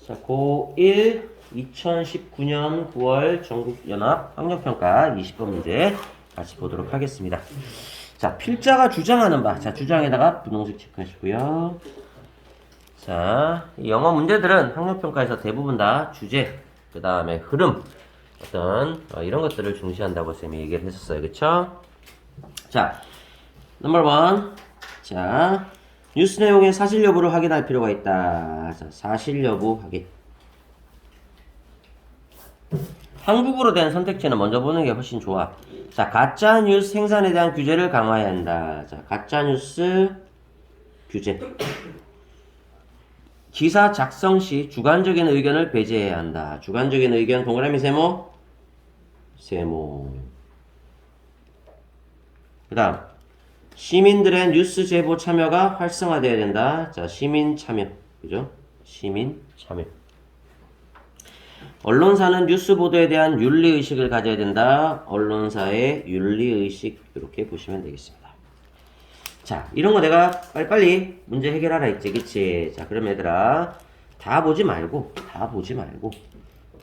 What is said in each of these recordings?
자, 고1 2019년 9월 전국연합 학력평가 20번 문제 같이 보도록 하겠습니다. 자, 필자가 주장하는 바. 자, 주장에다가 분홍색 체크하시고요. 자, 이 영어 문제들은 학력평가에서 대부분 다 주제, 그 다음에 흐름, 어떤 이런 것들을 중시한다고 쌤이 얘기를 했었어요. 그쵸? 자, 넘버 원. 자, 뉴스 내용의 사실 여부를 확인할 필요가 있다. 자, 사실 여부 확인. 한국어로 된 선택지는 먼저 보는 게 훨씬 좋아. 자, 가짜 뉴스 생산에 대한 규제를 강화해야 한다. 자, 가짜 뉴스 규제. 기사 작성 시 주관적인 의견을 배제해야 한다. 주관적인 의견 동그라미 세모. 세모. 그 다음 시민들의 뉴스 제보 참여가 활성화되어야 된다. 자, 시민 참여. 그죠? 시민 참여. 언론사는 뉴스 보도에 대한 윤리의식을 가져야 된다. 언론사의 윤리의식. 이렇게 보시면 되겠습니다. 자, 이런 거 내가 빨리빨리 문제 해결하라 했지. 그치? 자, 그럼 얘들아 다 보지 말고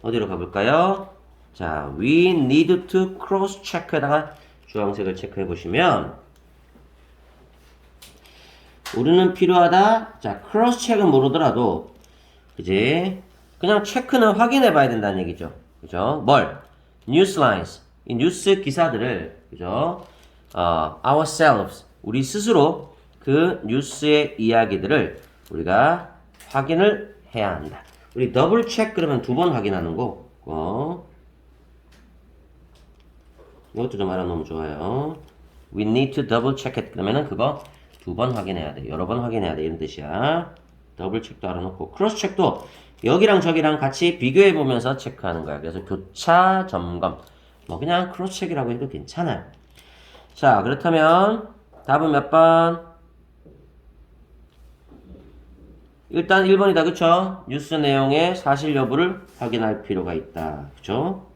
어디로 가볼까요? 자, we need to cross check에다가 주황색을 체크해 보시면 우리는 필요하다. 자, 크로스 체크는 모르더라도 그지? 그냥 체크는 확인해 봐야 된다는 얘기죠. 그죠? 뭘? 뉴스 라인스. 이 뉴스 기사들을 그죠? ourselves. 우리 스스로 그 뉴스의 이야기들을 우리가 확인을 해야 한다. 우리 더블 체크 그러면 두 번 확인하는 거. 이것도 좀 알아놓으면 좋아요. We need to double check it. 그러면은 그거 두 번 확인해야 돼. 여러 번 확인해야 돼. 이런 뜻이야. 더블 체크도 알아놓고 크로스 체크도 여기랑 저기랑 같이 비교해 보면서 체크하는 거야. 그래서 교차 점검. 뭐 그냥 크로스 체크라고 해도 괜찮아요. 자, 그렇다면 답은 몇 번? 일단 1번이다. 그쵸? 뉴스 내용의 사실 여부를 확인할 필요가 있다. 그쵸?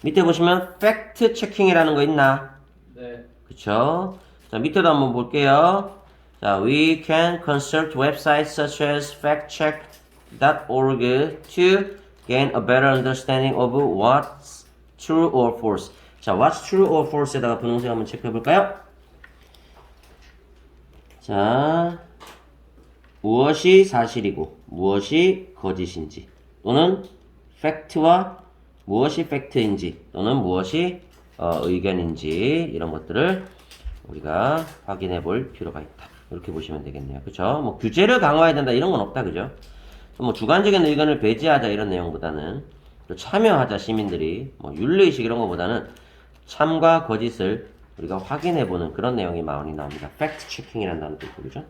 밑에 보시면 팩트 체킹이라는 거 있나? 네. 그쵸? 자, 밑에도 한번 볼게요. 자, we can consult websites such as factcheck.org to gain a better understanding of what's true or false. 자, what's true or false에다가 분홍색 한번 체크해 볼까요? 자, 무엇이 사실이고 무엇이 거짓인지 또는 팩트와 무엇이 팩트인지 또는 무엇이 의견인지 이런 것들을 우리가 확인해 볼 필요가 있다. 이렇게 보시면 되겠네요. 그쵸? 뭐 규제를 강화해야 된다 이런 건 없다. 그죠? 뭐 주관적인 의견을 배제하자 이런 내용보다는 또 참여하자 시민들이 뭐 윤리의식 이런 것보다는 참과 거짓을 우리가 확인해 보는 그런 내용이 많이 나옵니다. 팩트 체킹이라는 단어도 있고 그죠?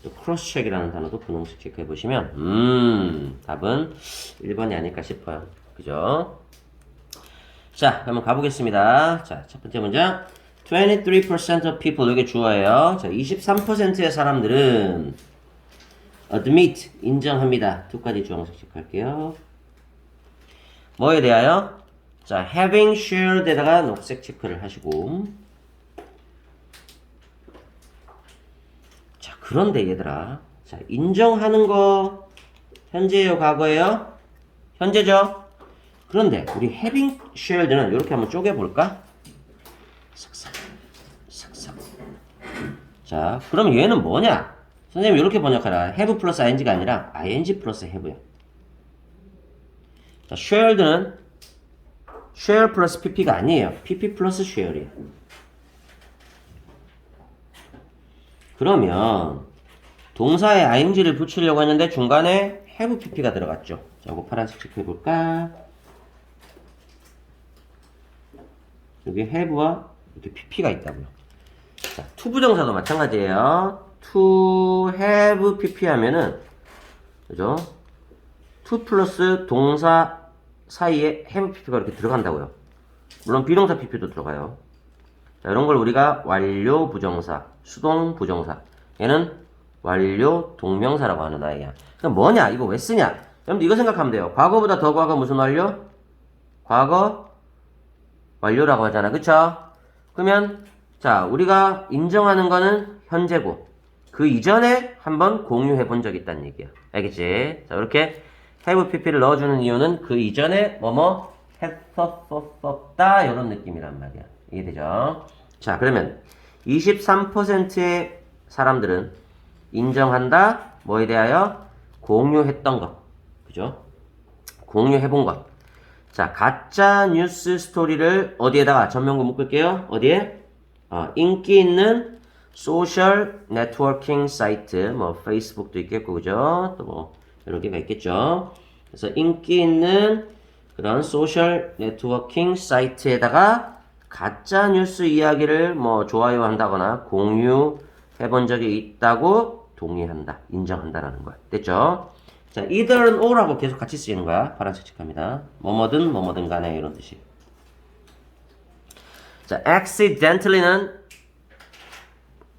또 크로스 체크라는 단어도 분홍색 체크해 보시면 답은 1번이 아닐까 싶어요. 그죠? 자, 그러면 가보겠습니다. 자, 첫 번째 문장. 23% of people, 이게 주어예요. 자, 23%의 사람들은 admit, 인정합니다. 두 가지 주황색 체크할게요. 뭐에 대하여? 자, having shared에다가 녹색 체크를 하시고. 자, 그런데 얘들아. 자, 인정하는 거 현재예요, 과거예요? 현재죠? 그런데 우리 having shared는 이렇게 한번 쪼개볼까? 삭삭. 자, 그럼 얘는 뭐냐? 선생님 이렇게 번역하라. have 플러스 ing가 아니라 ing 플러스 have야. 자, shared는 share 플러스 pp가 아니에요. pp 플러스 share이에요. 그러면 동사에 ing를 붙이려고 했는데 중간에 have pp가 들어갔죠. 자, 이거 파란색 체크해볼까? 여기 have와 이렇게 pp가 있다고요. 자, to 부정사도 마찬가지예요. to have pp 하면은 그죠? to 플러스 동사 사이에 have pp가 이렇게 들어간다고요. 물론 비동사 pp도 들어가요. 자, 이런 걸 우리가 완료 부정사, 수동 부정사. 얘는 완료 동명사라고 하는 아이야. 그럼 뭐냐? 이거 왜 쓰냐? 여러분들 이거 생각하면 돼요. 과거보다 더 과거 무슨 완료? 과거 완료라고 하잖아. 그쵸? 그러면 자, 우리가 인정하는 거는 현재고 그 이전에 한번 공유해 본 적이 있다는 얘기야. 알겠지? 자, 이렇게 have pp를 넣어주는 이유는 그 이전에 뭐뭐 했었다 이런 느낌이란 말이야. 이해되죠? 자, 그러면 23%의 사람들은 인정한다. 뭐에 대하여? 공유했던 것. 그죠? 공유해본 것. 자, 가짜 뉴스 스토리를 어디에다가 전면구 묶을게요. 어디에? 인기 있는 소셜 네트워킹 사이트, 뭐 페이스북도 있겠고, 그죠? 또 뭐 여러 개가 있겠죠. 그래서 인기 있는 그런 소셜 네트워킹 사이트에다가 가짜 뉴스 이야기를 뭐 좋아요 한다거나 공유해 본 적이 있다고 동의한다, 인정한다라는 거야. 됐죠? 자, either는 or하고 계속 같이 쓰이는 거야. 파란색 칙합니다. 뭐뭐든 간에 이런 뜻이. 자, accidentally는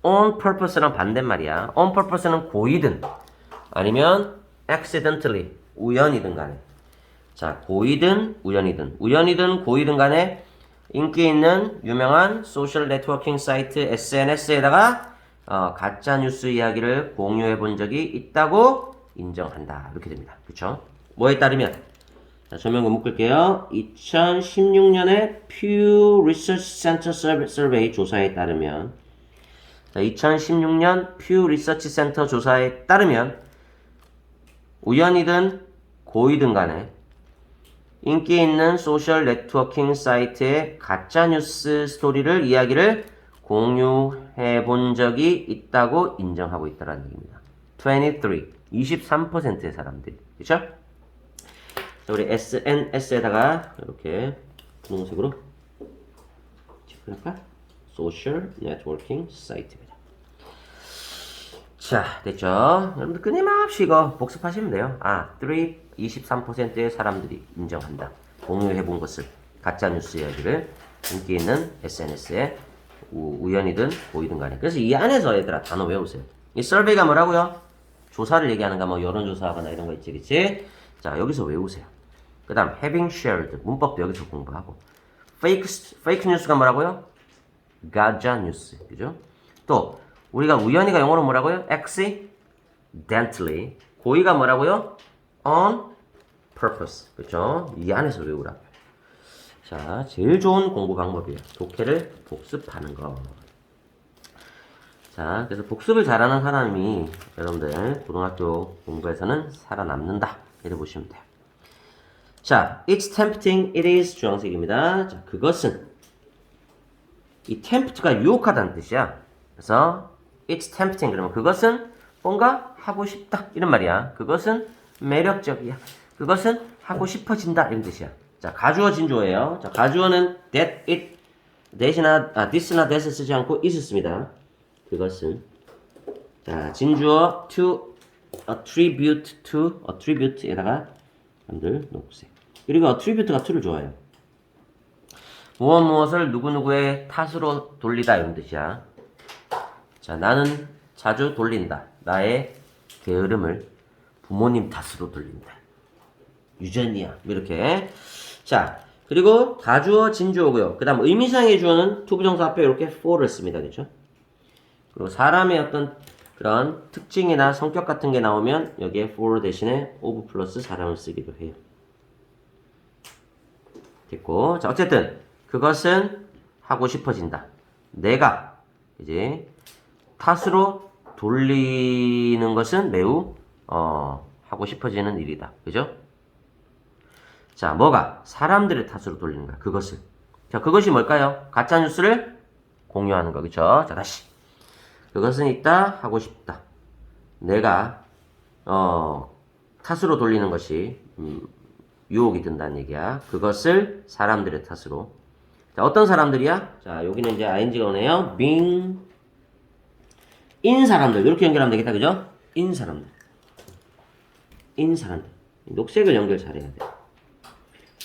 on purpose랑 반대말이야. on purpose는 고의든 아니면 accidentally 우연이든 간에. 자, 고의든 우연이든 고의든 간에 인기 있는 유명한 소셜 네트워킹 사이트 SNS에다가 가짜 뉴스 이야기를 공유해 본 적이 있다고 인정한다. 이렇게 됩니다. 그쵸? 뭐에 따르면? 자, 전면구 묶을게요. 2016년에 Pew Research Center Survey 조사에 따르면, 자, 2016년 Pew Research Center 조사에 따르면, 우연이든 고의든 간에 인기 있는 소셜 네트워킹 사이트의 가짜 뉴스 스토리를 이야기를 공유해 본 적이 있다고 인정하고 있다는 얘기입니다. 23%의 사람들이. 그쵸? 자, 우리 SNS에다가 이렇게 분홍색으로 체크할까? 소셜 네트워킹 사이트입니다. 자, 됐죠? 여러분들 끊임없이 이거 복습하시면 돼요. 23%의 사람들이 인정한다. 공유해 본 것을, 가짜 뉴스 이야기를 인기 있는 SNS에 우연이든 고의든 간에. 그래서 이 안에서 얘들아 단어 외우세요. 이 survey가 뭐라고요? 조사를 얘기하는가, 뭐 여론조사하거나 이런 거 있지, 그치? 자, 여기서 외우세요. 그 다음, having shared. 문법도 여기서 공부하고. fake news가 뭐라고요? 가짜 뉴스. 그죠? 또, 우리가 우연히가 영어로 뭐라고요? accidentally. 고의가 뭐라고요? on purpose. 그죠? 이 안에서 외우라고요. 자, 제일 좋은 공부 방법이에요. 독해를 복습하는 거. 자, 그래서 복습을 잘하는 사람이 여러분들 고등학교 공부에서는 살아남는다. 이렇게 보시면 돼요. 자, it's tempting, it is 주황색입니다. 자, 그것은 이 tempt가 유혹하다는 뜻이야. 그래서 it's tempting 그러면 그것은 뭔가 하고 싶다 이런 말이야. 그것은 매력적이야. 그것은 하고 싶어진다 이런 뜻이야. 자, 가주어 진주어예요. 자, 가주어는 that, it, this나 that을 쓰지 않고 it을 씁니다. 그것은. 자, 진주어 to attribute에다가 여러분들 녹색. 그리고 attribute가 to를 좋아해요. 무엇을 누구누구의 탓으로 돌리다 이런 뜻이야. 자, 나는 자주 돌린다. 나의 게으름을 부모님 탓으로 돌린다. 유전이야. 이렇게. 자, 그리고 가주어 진주어고요. 그 다음 의미상의 주어는 투부정사 앞에 이렇게 for를 씁니다. 그렇죠? 그리고 사람의 어떤 그런 특징이나 성격 같은 게 나오면 여기에 for 대신에 of 플러스 사람을 쓰기도 해요. 됐고. 자, 어쨌든 그것은 하고 싶어진다. 내가 이제 탓으로 돌리는 것은 매우 하고 싶어지는 일이다. 그죠? 자, 뭐가? 사람들의 탓으로 돌리는 거야. 그것을. 자, 그것이 뭘까요? 가짜 뉴스를 공유하는 거. 그죠? 자, 다시. 그것은 있다. 하고 싶다. 내가 탓으로 돌리는 것이 유혹이 든다는 얘기야. 그것을 사람들의 탓으로. 자, 어떤 사람들이야? 자, 여기는 이제 ing가 오네요. being in 사람들. 이렇게 연결하면 되겠다. 그죠? in 사람들. 녹색을 연결 잘해야 돼.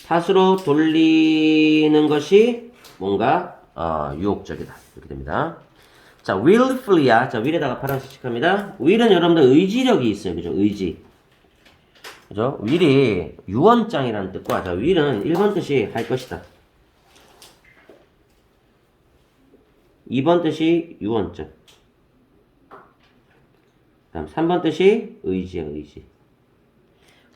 탓으로 돌리는 것이 뭔가 유혹적이다. 이렇게 됩니다. 자, willfully야. 자, will에다가 파란색 칙합니다. will은 여러분들 의지력이 있어요. 그죠? 의지. 그죠? will이 유언장이라는 뜻과, 자, will은 1번 뜻이 할 것이다. 2번 뜻이 유언장. 그다음 3번 뜻이 의지야, 의지.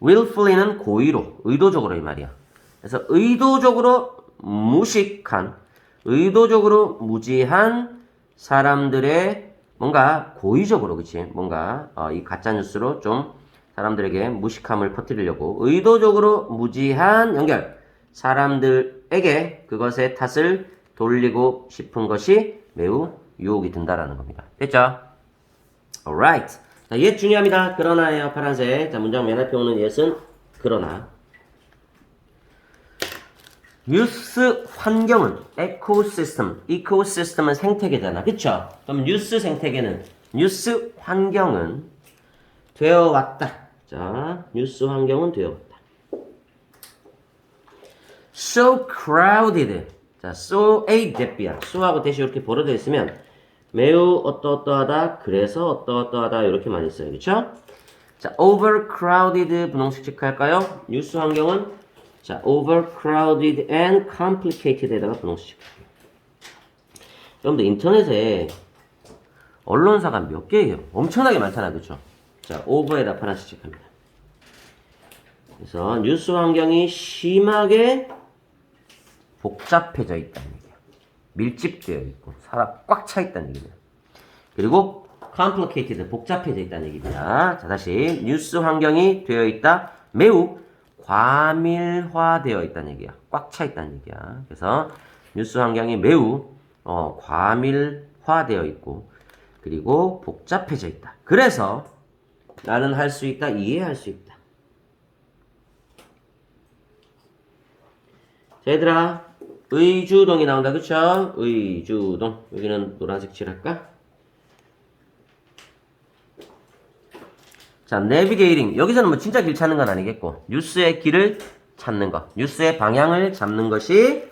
willfully는 고의로, 의도적으로 이 말이야. 그래서 의도적으로 무식한, 의도적으로 무지한 사람들의 뭔가 고의적으로, 그치? 뭔가 이 가짜 뉴스로 좀 사람들에게 무식함을 퍼뜨리려고 의도적으로 무지한 연결 사람들에게 그것의 탓을 돌리고 싶은 것이 매우 유혹이 든다라는 겁니다. 됐죠? Alright. 자, 옛 중요합니다. 그러나예요. 파란색. 자, 문장 맨 앞에 오는 옛은 그러나. 뉴스 환경은 에코시스템. 이코시스템은 생태계잖아. 그쵸? 그럼 뉴스 생태계는 뉴스 환경은 되어왔다. 자, 뉴스 환경은 되어왔다. So crowded. 자, so a 대비야. so하고 대시 이렇게 벌어져 있으면 매우 어떠어떠하다. 그래서 어떠어떠하다. 이렇게 많이 써요. 그쵸? 자, overcrowded 분홍색 체크할까요? 뉴스 환경은 자, overcrowded and complicated에다가 분홍색 체크할게요. 여러분들 인터넷에 언론사가 몇 개예요? 엄청나게 많잖아. 그쵸? 자, over에다 파란색 체크합니다. 그래서 뉴스 환경이 심하게 복잡해져 있다는 얘기야. 밀집되어 있고 사람 꽉 차 있다는 얘기입니다. 그리고 complicated 복잡해져 있다는 얘기입니다. 자, 다시 뉴스 환경이 되어 있다. 매우 과밀화되어 있다는 얘기야. 꽉 차 있다는 얘기야. 그래서 뉴스 환경이 매우 과밀화되어 있고 그리고 복잡해져 있다. 그래서 나는 할 수 있다. 이해할 수 있다. 자, 얘들아 의주동이 나온다. 그쵸? 의주동. 여기는 노란색 칠할까? 자, 내비게이팅. 여기서는 뭐 진짜 길 찾는 건 아니겠고 뉴스의 길을 찾는 것. 뉴스의 방향을 잡는 것이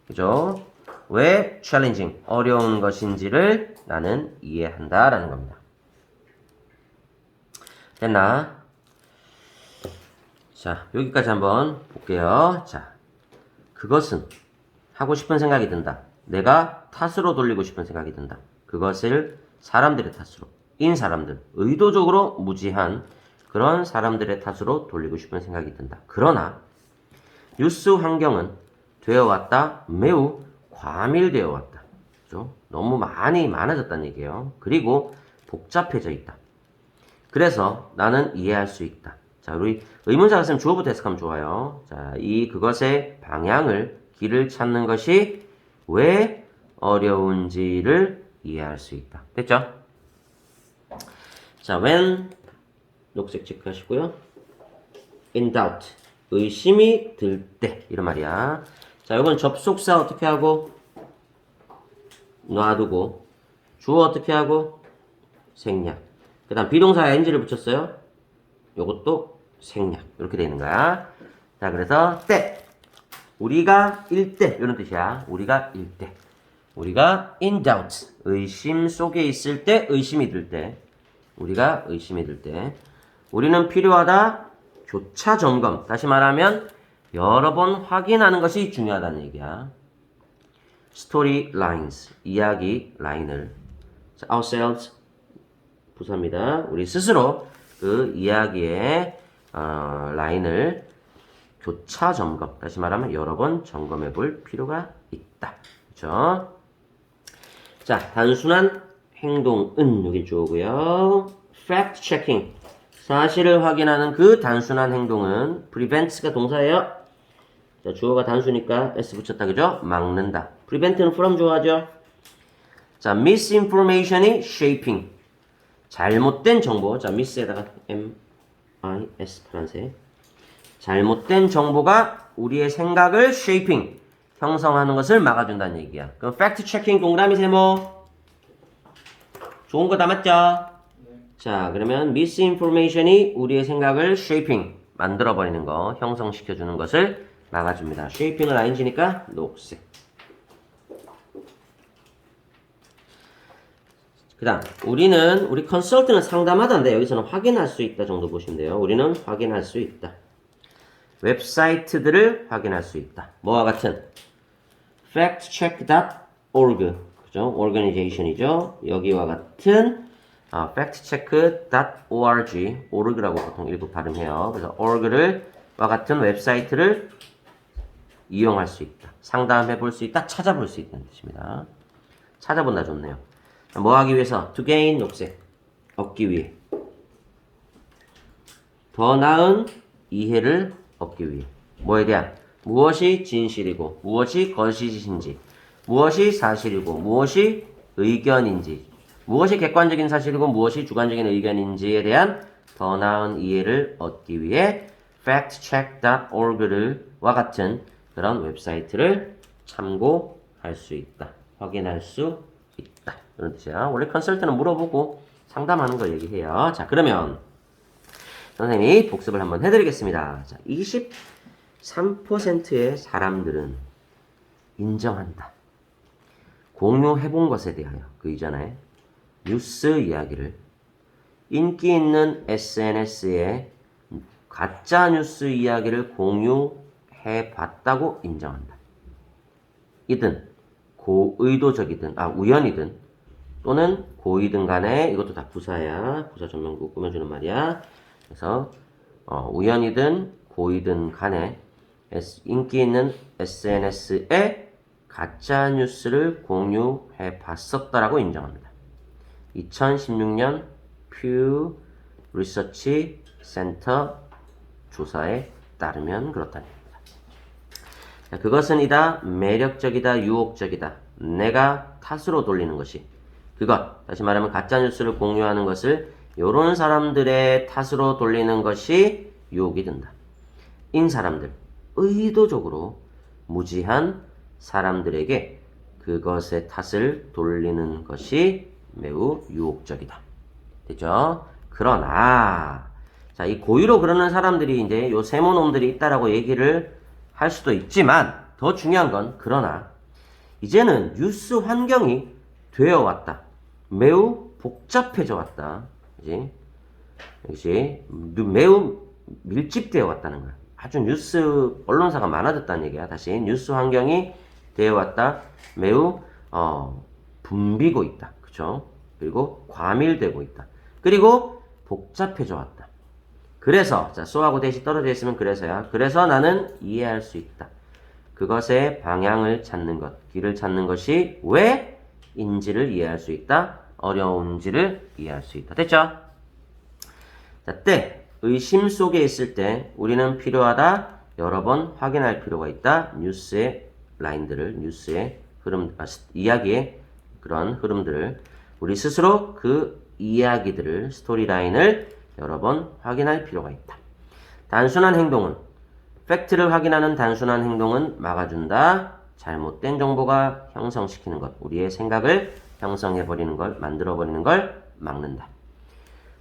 그죠? 왜 challenging, 어려운 것인지를 나는 이해한다 라는 겁니다. 됐나? 자, 여기까지 한번 볼게요. 자, 그것은 하고 싶은 생각이 든다. 내가 탓으로 돌리고 싶은 생각이 든다. 그것을 사람들의 탓으로, 사람들, 의도적으로 무지한 그런 사람들의 탓으로 돌리고 싶은 생각이 든다. 그러나 뉴스 환경은 되어왔다. 매우 과밀되어 왔다. 그죠? 너무 많아졌다는 얘기예요. 그리고 복잡해져 있다. 그래서 나는 이해할 수 있다. 자, 우리 의문사가 쓰면 주어부터 해석하면 좋아요. 자, 그것의 방향을, 길을 찾는 것이 왜 어려운지를 이해할 수 있다. 됐죠? 자, when 녹색 체크하시고요. in doubt, 의심이 들 때 이런 말이야. 자, 이건 접속사 어떻게 하고 놔두고 주어 어떻게 하고 생략. 그 다음 비동사에 ing를 붙였어요. 요것도 생략. 이렇게 되어 있는 거야. 자, 그래서 때. 우리가 일 때. 이런 뜻이야. 우리가 일 때. 우리가 in doubt. 의심 속에 있을 때, 의심이 들 때. 우리가 의심이 들 때. 우리는 필요하다. 교차 점검. 다시 말하면 여러 번 확인하는 것이 중요하다는 얘기야. story lines. 이야기 라인을. 자, ourselves. 부사입니다. 우리 스스로 그 이야기의 라인을 교차 점검, 다시 말하면 여러 번 점검해 볼 필요가 있다. 그렇죠? 자, 단순한 행동은 여기 주어고요. fact checking, 사실을 확인하는 그 단순한 행동은 prevents가 동사예요. 자, 주어가 단수니까 s 붙였다. 그죠? 막는다. prevent는 from 주어하죠. 자, misinformation이 shaping, 잘못된 정보. 자, miss에다가 M-I-S 파란색. 잘못된 정보가 우리의 생각을 shaping, 형성하는 것을 막아준다는 얘기야. 그럼 fact checking 동그라미 세모. 좋은 거 다 맞죠? 네. 자, 그러면 misinformation이 우리의 생각을 shaping, 만들어버리는 거, 형성시켜주는 것을 막아줍니다. shaping은 ing니까 녹색. 그 다음 우리 컨설트는 상담하다인데 여기서는 확인할 수 있다 정도 보시면 돼요. 우리는 확인할 수 있다. 웹사이트들을 확인할 수 있다. 뭐와 같은 factcheck.org, 그죠? organization이죠. 여기와 같은 factcheck.org라고 보통 일부 발음해요. 그래서 org와 같은 웹사이트를 이용할 수 있다. 상담해 볼 수 있다. 찾아볼 수 있다는 뜻입니다. 찾아본다 좋네요. 뭐 하기 위해서? to gain 녹색. 얻기 위해. 더 나은 이해를 얻기 위해. 뭐에 대한? 무엇이 진실이고 무엇이 거짓인지, 무엇이 사실이고 무엇이 의견인지, 무엇이 객관적인 사실이고 무엇이 주관적인 의견인지에 대한 더 나은 이해를 얻기 위해 factcheck.org와 같은 그런 웹사이트를 참고할 수 있다. 확인할 수 있다. 그런 뜻이야. 원래 컨설턴은 물어보고 상담하는 거 얘기해요. 자, 그러면 선생님이 복습을 한번 해드리겠습니다. 자, 23%의 사람들은 인정한다. 공유해본 것에 대하여 그 이전에 뉴스 이야기를 인기 있는 SNS에 가짜 뉴스 이야기를 공유해 봤다고 인정한다. 이든 고의도적이든 우연이든 또는 고의든 간에 이것도 다 부사야. 부사 전면구 꾸며주는 말이야. 그래서 우연이든 고의든 간에 인기 있는 SNS에 가짜 뉴스를 공유해 봤었다라고 인정합니다. 2016년 퓨 리서치 센터 조사에 따르면 그렇다는 겁니다. 자, 그것은 이다 매력적이다 유혹적이다. 내가 탓으로 돌리는 것이 그것 다시 말하면 가짜 뉴스를 공유하는 것을 요런 사람들의 탓으로 돌리는 것이 유혹이 된다. 인 사람들 의도적으로 무지한 사람들에게 그것의 탓을 돌리는 것이 매우 유혹적이다. 됐죠? 그러나 자, 이 고의로 그러는 사람들이 이제 요 세모놈들이 있다라고 얘기를 할 수도 있지만 더 중요한 건 그러나 이제는 뉴스 환경이 되어 왔다. 매우 복잡해져 왔다. 그지? 역시 매우 밀집되어 왔다는 거야. 아주 뉴스 언론사가 많아졌다는 얘기야. 다시 뉴스 환경이 되어 왔다. 매우 붐비고 있다. 그쵸? 그리고 과밀되고 있다. 그리고 복잡해져 왔다. 그래서 자, 소하고 대시 떨어져 있으면 그래서야. 그래서 나는 이해할 수 있다. 그것의 방향을 찾는 것, 길을 찾는 것이 왜인지를 이해할 수 있다. 어려운지를 이해할 수 있다. 됐죠? 자, 때 의심 속에 있을 때 우리는 필요하다. 여러 번 확인할 필요가 있다. 뉴스의 라인들을, 뉴스의 흐름, 이야기의 그런 흐름들을 우리 스스로 그 이야기들을, 스토리라인을 여러 번 확인할 필요가 있다. 단순한 행동은, 팩트를 확인하는 단순한 행동은 막아준다. 잘못된 정보가 형성시키는 것, 우리의 생각을 형성해버리는 걸, 만들어버리는 걸 막는다.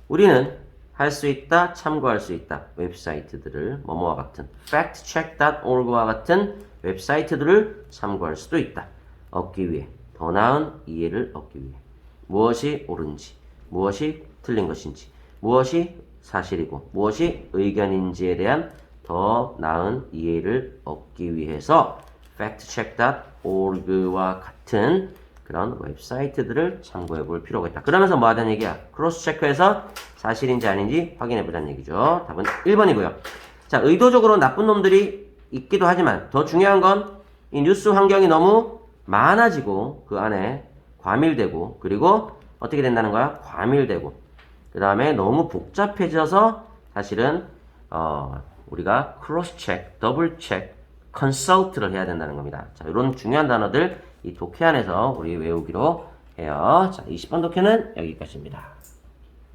우리는 할 수 있다, 참고할 수 있다. 웹사이트들을 뭐뭐와 같은 factcheck.org와 같은 웹사이트들을 참고할 수도 있다. 얻기 위해, 더 나은 이해를 얻기 위해. 무엇이 옳은지, 무엇이 틀린 것인지, 무엇이 사실이고 무엇이 의견인지에 대한 더 나은 이해를 얻기 위해서 factcheck.org와 같은 그런 웹사이트들을 참고해 볼 필요가 있다. 그러면서 뭐 하자는 얘기야? 크로스 체크해서 사실인지 아닌지 확인해 보자는 얘기죠. 답은 1번이고요. 자, 의도적으로 나쁜 놈들이 있기도 하지만 더 중요한 건 이 뉴스 환경이 너무 많아지고 그 안에 과밀되고 그리고 어떻게 된다는 거야? 과밀되고 그 다음에 너무 복잡해져서 사실은 우리가 크로스 체크, 더블 체크, 컨설트를 해야 된다는 겁니다. 자, 이런 중요한 단어들 이 독해 안에서 우리 외우기로 해요. 자, 20번 독해는 여기까지입니다.